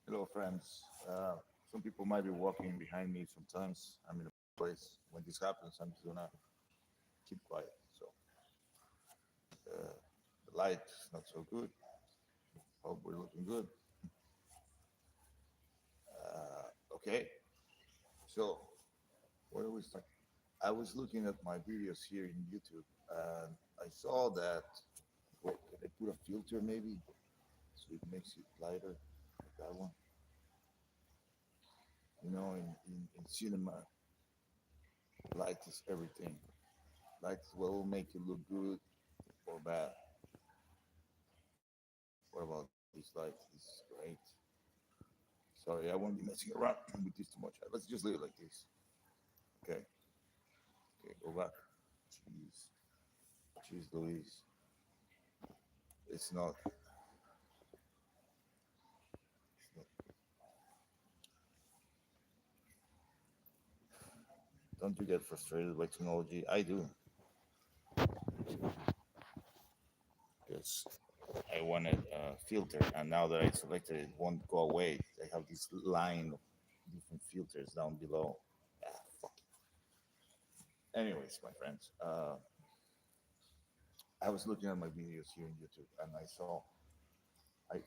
Hello, friends. Some people might be walking behind me sometimes. I'm in a place. When this happens, I'm just gonna keep quiet. So uh, the light is not so good. Hope we're looking good. Okay. So where are we start? I was looking at my videos here in YouTube, and I saw that. Wait, can I put a filter maybe so it makes it lighter? Like that one. In cinema, light is everything. Light is what will make you look good or bad. What about this light? This is great. Sorry, I won't be messing around with this too much. Let's just leave it like this. Okay. Okay, go back. Jeez. Jeez Louise. It's not, it's not. Don't you get frustrated by technology? I do. Because I wanted a filter, and now that I selected it, won't go away. I have this line of different filters down below. Ah, fuck. Anyways, my friends, I was looking at my videos here on YouTube, and I saw I,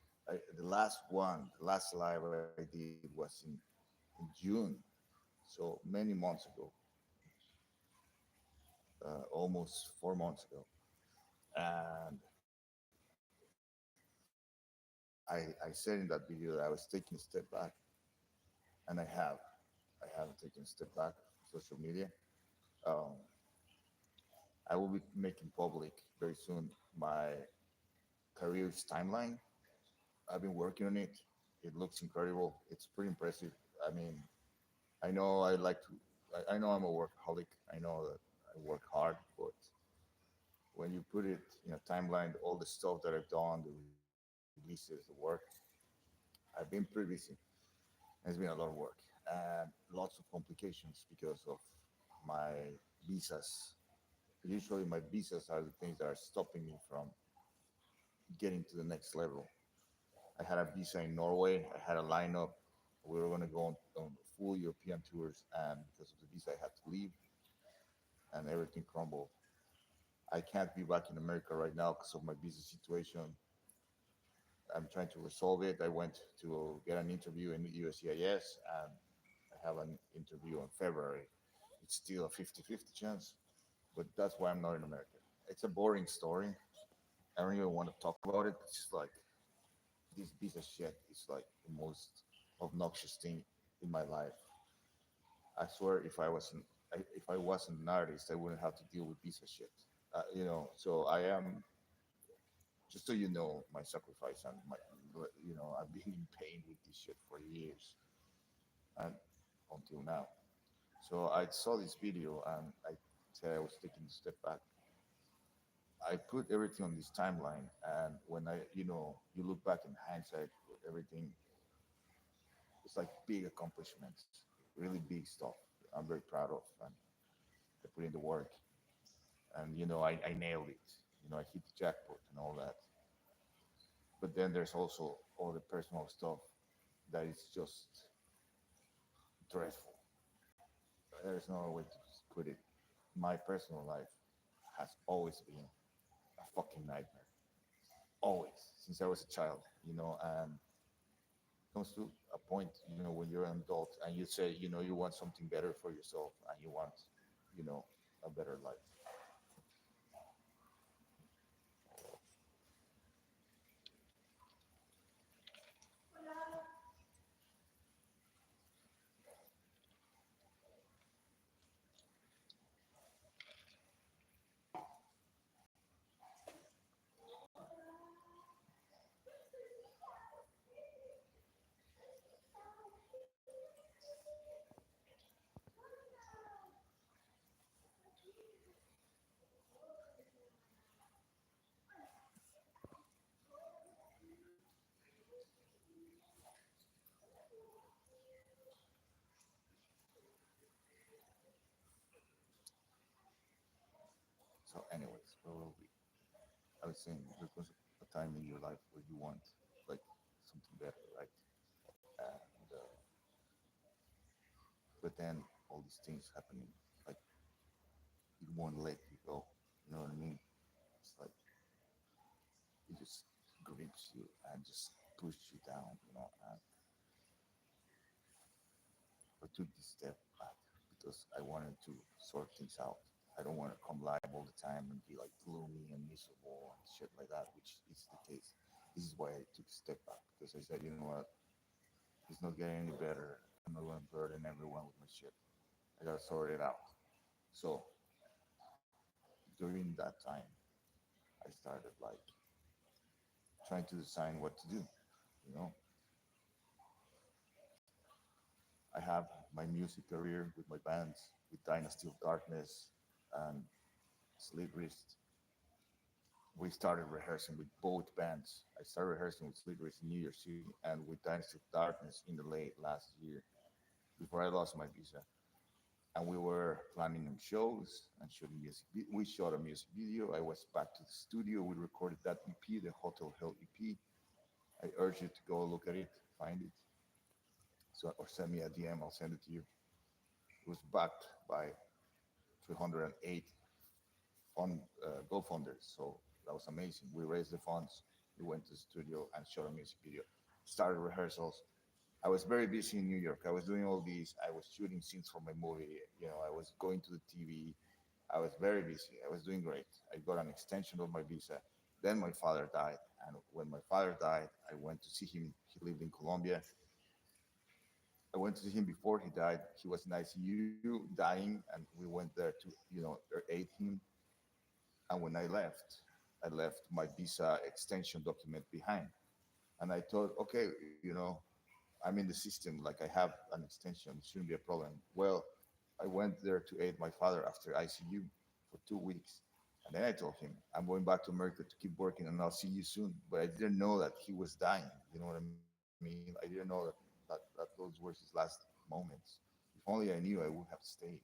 the last one, the last live I did was in June, so many months ago, almost 4 months ago, and I said in that video that I was taking a step back, and I haven't taken a step back from social media. Um, I will be making public very soon my career's timeline. I've been working on it. It looks incredible. It's pretty impressive. I mean, I know I like to. I know I'm a workaholic. I know that I work hard, but when you put it in a timeline, all the stuff that I've done, the releases, the work, I've been pretty busy. It's been a lot of work and lots of complications because of my visas. Usually, my visas are the things that are stopping me from getting to the next level. I had a visa in Norway. I had a lineup. We were going to go on full European tours, and because of the visa, I had to leave, and everything crumbled. I can't be back in America right now because of my visa situation. I'm trying to resolve it. I went to get an interview in USCIS, and I have an interview in February. It's still a 50-50 chance, but that's why I'm not in America. It's a boring story. I don't even want to talk about it. It's just like this piece of shit is like the most obnoxious thing in my life. I swear, if I wasn't an artist, I wouldn't have to deal with piece of shit. So I am. Just so you know, my sacrifice and I've been in pain with this shit for years and until now. So I saw this video and I said I was taking a step back. I put everything on this timeline, and when you look back in hindsight, everything it's like big accomplishments, really big stuff. I'm very proud of, and I put in the work, and I nailed it. I hit the jackpot and all that. But then there's also all the personal stuff that is just dreadful. There's no other way to put it. My personal life has always been a fucking nightmare. Always, since I was a child, and comes to a point, when you're an adult and you say, you want something better for yourself and you want, you know, a better life. So, anyways, where will we? I was saying there was a time in your life where you want like something better, right? But then all these things happening, like it won't let you go. You know what I mean? It's like it just grips you and just pushes you down. And I took this step back because I wanted to sort things out. I don't want to come live all the time and be like gloomy and miserable and shit like that, which is the case. This is why I took a step back because I said, you know what, it's not getting any better. I'm not going to burden everyone with my shit. I got to sort it out. So during that time, I started like trying to decide what to do. You know, I have my music career with my bands, with Dynasty of Darkness and Sleep Wrist. We started rehearsing with both bands. I started rehearsing with Sleep Wrist in New York City and with Dynasty of Darkness in the late last year before I lost my visa. And we were planning on shows and shooting music. We shot a music video. I was back to the studio. We recorded that EP, the Hotel Hell EP. I urge you to go look at it, find it. So, or send me a DM. I'll send it to you. It was backed by 308 fund GoFunders. So that was amazing. We raised the funds. We went to the studio and shot a music video. Started rehearsals. I was very busy in New York. I was doing all these. I was shooting scenes for my movie. I was going to the TV. I was very busy. I was doing great. I got an extension of my visa. Then my father died. And when my father died, I went to see him. He lived in Colombia. I went to see him before he died. He was in ICU dying, and we went there to, aid him. And when I left my visa extension document behind. And I thought, okay, I'm in the system, like I have an extension, it shouldn't be a problem. Well, I went there to aid my father after ICU for 2 weeks. And then I told him, I'm going back to America to keep working and I'll see you soon. But I didn't know that he was dying. You know what I mean? I didn't know that those were his last moments. If only I knew, I would have stayed.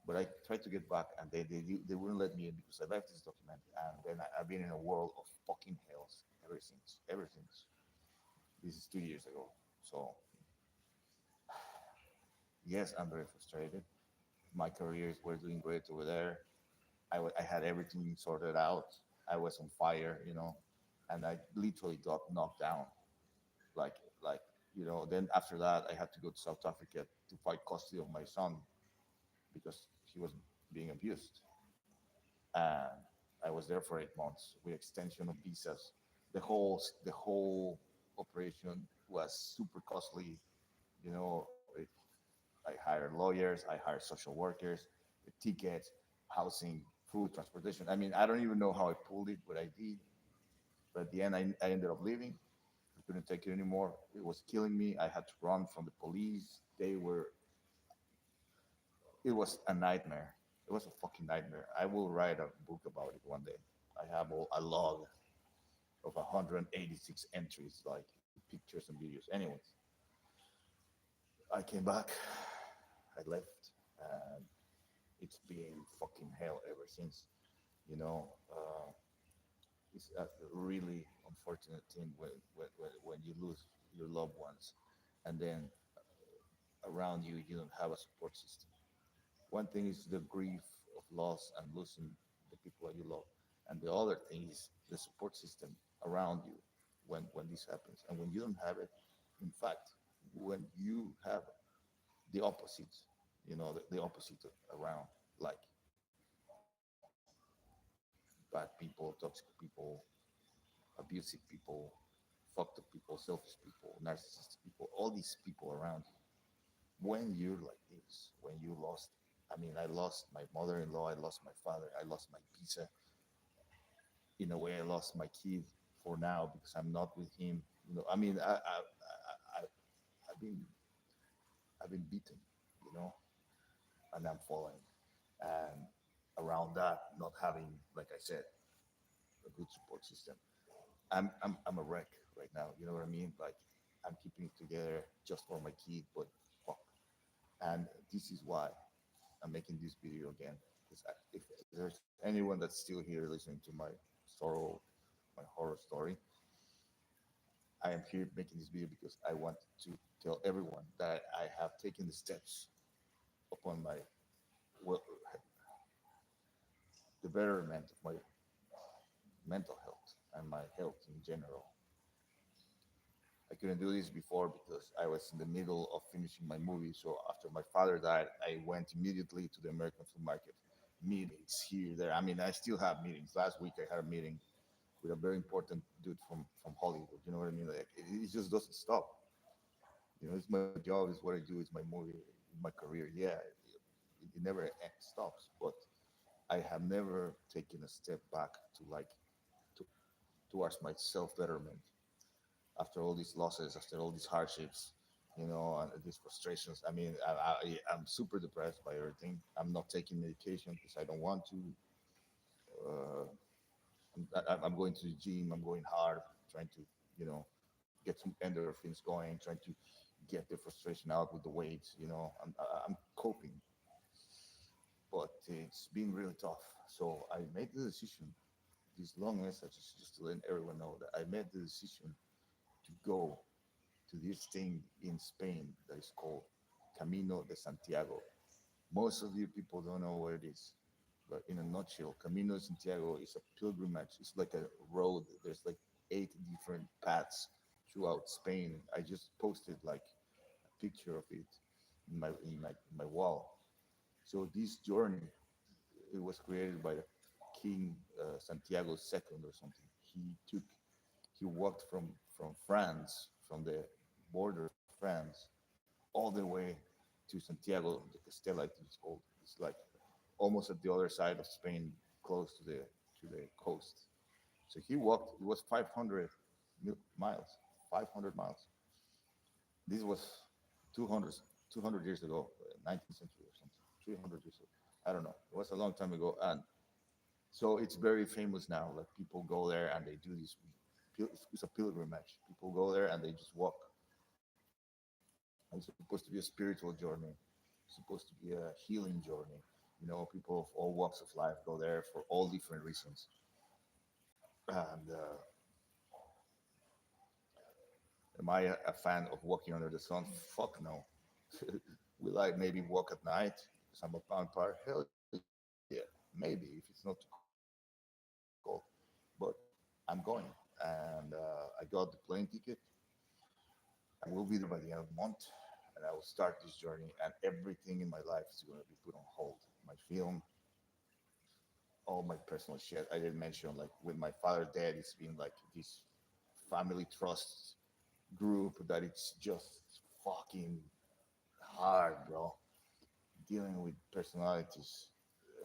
But I tried to get back and they wouldn't let me in because I left this document. And then I've been in a world of fucking hells ever since. This is 2 years ago. So yes, I'm very frustrated. My careers were doing great over there. I had everything sorted out. I was on fire, and I literally got knocked down. Like, like, then after that, I had to go to South Africa to fight custody of my son because he was being abused. And I was there for 8 months with extension of visas. The whole operation was super costly. You know, it, I hired lawyers, I hired social workers, the tickets, housing, food, transportation. I mean, I don't even know how I pulled it, but I did. But at the end, I ended up leaving. I couldn't take it anymore. It was killing me. I had to run from the police. It was a nightmare. It was a fucking nightmare. I will write a book about it one day. I have a log of 186 entries, like pictures and videos. Anyways, I came back. I left. And it's been fucking hell ever since. You know, it's a really unfortunate thing when you lose your loved ones, and then around you you don't have a support system. One thing is the grief of loss and losing the people that you love, and the other thing is the support system around you when this happens. And when you don't have it, in fact, when you have the opposite, the opposite around, like bad people, toxic people, abusive people, fucked up people, selfish people, narcissistic people, all these people around you. When you're like this, when you lost, I mean, I lost my mother-in-law, I lost my father, I lost my pizza. In a way, I lost my kid for now because I'm not with him. I mean, I've been, I've been beaten, you know, and I'm falling. And around that, not having, like I said, a good support system, I'm a wreck right now. You know what I mean? Like I'm keeping it together just for my kid, but fuck. And this is why I'm making this video again. Because if there's anyone that's still here listening to my sorrow, my horror story, I am here making this video because I want to tell everyone that I have taken the steps upon my well, the betterment of my mental health and my health in general. I couldn't do this before because I was in the middle of finishing my movie. So after my father died, I went immediately to the American film market. Meetings here, there. I mean, I still have meetings. Last week I had a meeting with a very important dude from Hollywood. You know what I mean? Like it just doesn't stop. You know, it's my job, it's what I do, it's my movie, my career. Yeah, it never stops. But I have never taken a step back to like to, towards my self betterment after all these losses, after all these hardships, you know, and these frustrations. I mean, I'm super depressed by everything. I'm not taking medication because I don't want to. Uh, I'm going to the gym. I'm going hard, trying to, you know, get some endorphins going, trying to get the frustration out with the weights. You know, I'm coping, but it's been really tough. So I made the decision. This long message is just to let everyone know that I made the decision to go to this thing in Spain that is called Camino de Santiago. Most of you people don't know what it is, but in a nutshell, Camino de Santiago is a pilgrimage. It's like a road. There's like 8 different paths throughout Spain. I just posted like a picture of it in my wall. So this journey, it was created by the King Santiago II or something. Took he walked from France, from the border of France, all the way to Santiago de Castella. It's called. It's like almost at the other side of Spain, close to the coast. So he walked. It was 500 miles. 500 miles. This was 200 200 years ago, 19th century or something. 300 years ago. I don't know. It was a long time ago, and so it's very famous now. Like people go there and they do this. It's a pilgrimage. People go there and they just walk. And it's supposed to be a spiritual journey. It's supposed to be a healing journey. You know, people of all walks of life go there for all different reasons. And am I a fan of walking under the sun? Fuck no. Will I maybe walk at night because I'm a vampire? Hell yeah, maybe if it's not too cold. But I'm going, and I got the plane ticket. I will be there by the end of the month, and I will start this journey. And everything in my life is going to be put on hold. My film, all my personal shit. I didn't mention like with my father dead, it's been like this family trust group that it's just fucking hard, bro. Dealing with personalities,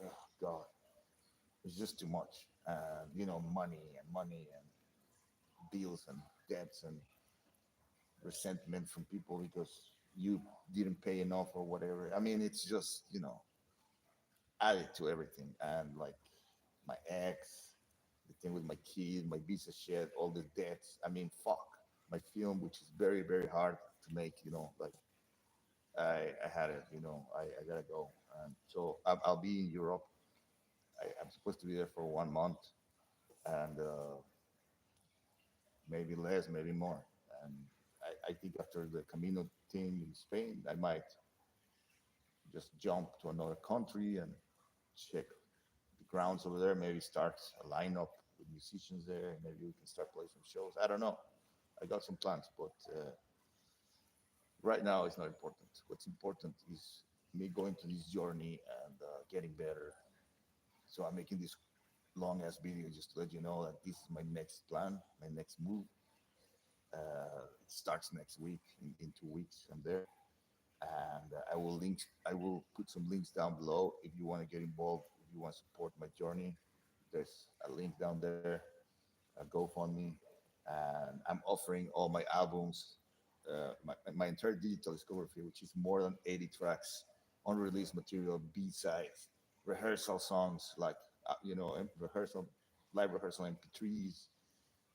oh God, it's just too much. And you know, money and bills and debts and resentment from people because you didn't pay enough or whatever. I mean, it's just, you know, added to everything. And like my ex, the thing with my kid, my visa shit, all the debts. I mean, fuck. My film, which is very, very hard to make, you know, like I had it, you know, I gotta go. And so I'll be in Europe. I'm supposed to be there for 1 month and maybe less, maybe more. And I think after the Camino thing in Spain, I might just jump to another country and check the grounds over there. Maybe start a lineup with musicians there. Maybe we can start playing some shows. I don't know. I got some plans, but right now it's not important. What's important is me going to this journey and getting better. So I'm making this long ass video just to let you know that this is my next plan, my next move. It starts next week. In 2 weeks, I'm there, and I will put some links down below if you want to get involved. If you want to support my journey, there's a link down there, a GoFundMe, and I'm offering all my albums, my entire digital discography, which is more than 80 tracks, unreleased material, B-sides, rehearsal songs, like you know, rehearsal, live rehearsal MP3s.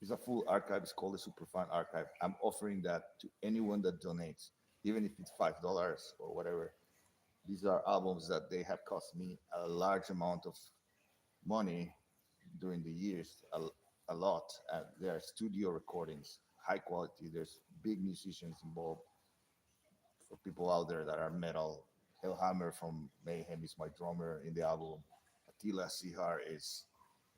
It's a full archive. It's called the SUPERFAN Archive. I'm offering that to anyone that donates, even if it's $5 or whatever. These are albums that they have cost me a large amount of money during the years, a lot. They are studio recordings, high quality. There's big musicians involved. For people out there that are metal, Hellhammer from Mayhem is my drummer in the album. Attila Sihar is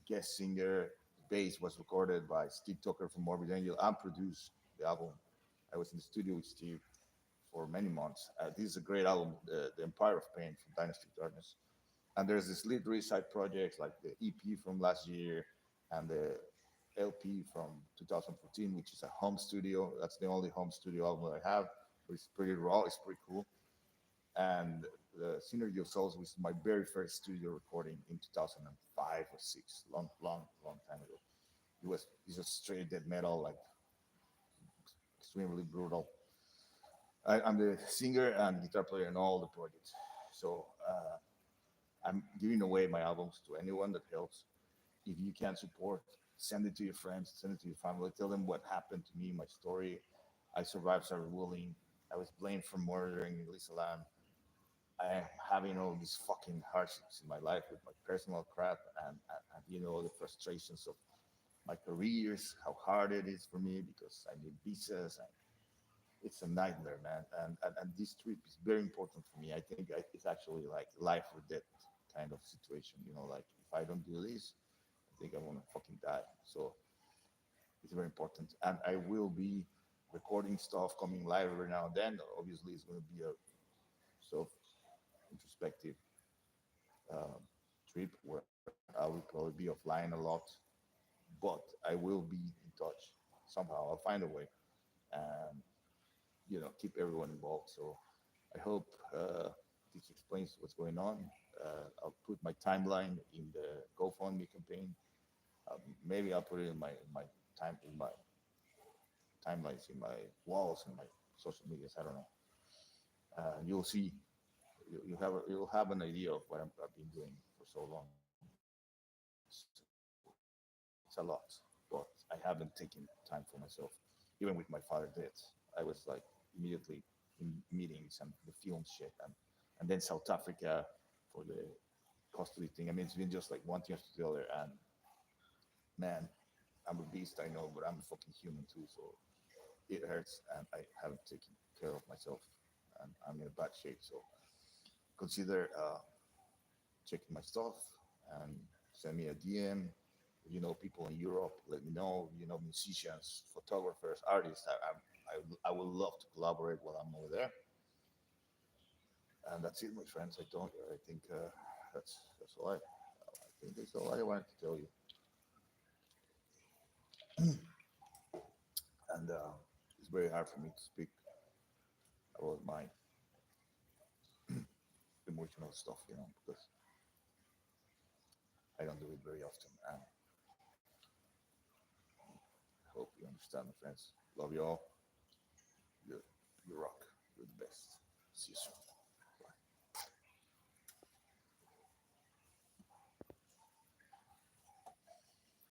guest singer. Bass was recorded by Steve Tucker from Morbid Angel and produced the album. I was in the studio with Steve for many months. This is a great album, the Empire of Pain from Dynasty of Darkness. And there's this little side projects like the EP from last year and the LP from 2014, which is a home studio. That's the only home studio album I have. It's pretty raw. It's pretty cool. And the Synergy of Souls was my very first studio recording in 2005 or six, long time ago. It's just straight death metal, like extremely brutal. I'm the singer and guitar player in all the projects. So I'm giving away my albums to anyone that helps. If you can support, send it to your friends, send it to your family, tell them what happened to me, my story. I survived cyberbullying. I was blamed for murdering Lisa Lam. I am having all these fucking hardships in my life with my personal crap and the frustrations of my careers, how hard it is for me because I need visas. And it's a nightmare, man. And this trip is very important for me. I think it's actually like life or death kind of situation. Like if I don't do this, I think I'm gonna fucking die. So it's very important. And I will be recording stuff coming live every now and then. Obviously, it's going to be a self introspective um, trip where I will probably be offline a lot, but I will be in touch somehow. I'll find a way and keep everyone involved. So I hope this explains what's going on. I'll put my timeline in the GoFundMe campaign. Maybe I'll put it in my timelines, in my walls, in my social medias. I don't know. You'll see. You'll have an idea of what I've been doing for so long. It's a lot, but I haven't taken time for myself. Even with my father death, I was like immediately in meetings and the film shit, and then South Africa for the custody thing. I mean, it's been just like one thing after the other, and man, I'm a beast, I know, but I'm a fucking human too, so it hurts, and I haven't taken care of myself, and I'm in a bad shape. So consider checking my stuff and send me a DM. People in Europe, let me know. Musicians, photographers, artists. I would love to collaborate while I'm over there. And that's it, my friends. I think that's all I think that's all I wanted to tell you. And it's very hard for me to speak about my emotional stuff, because I don't do it very often. And I hope you understand, my friends. Love you all. You rock. You're the best. See you soon.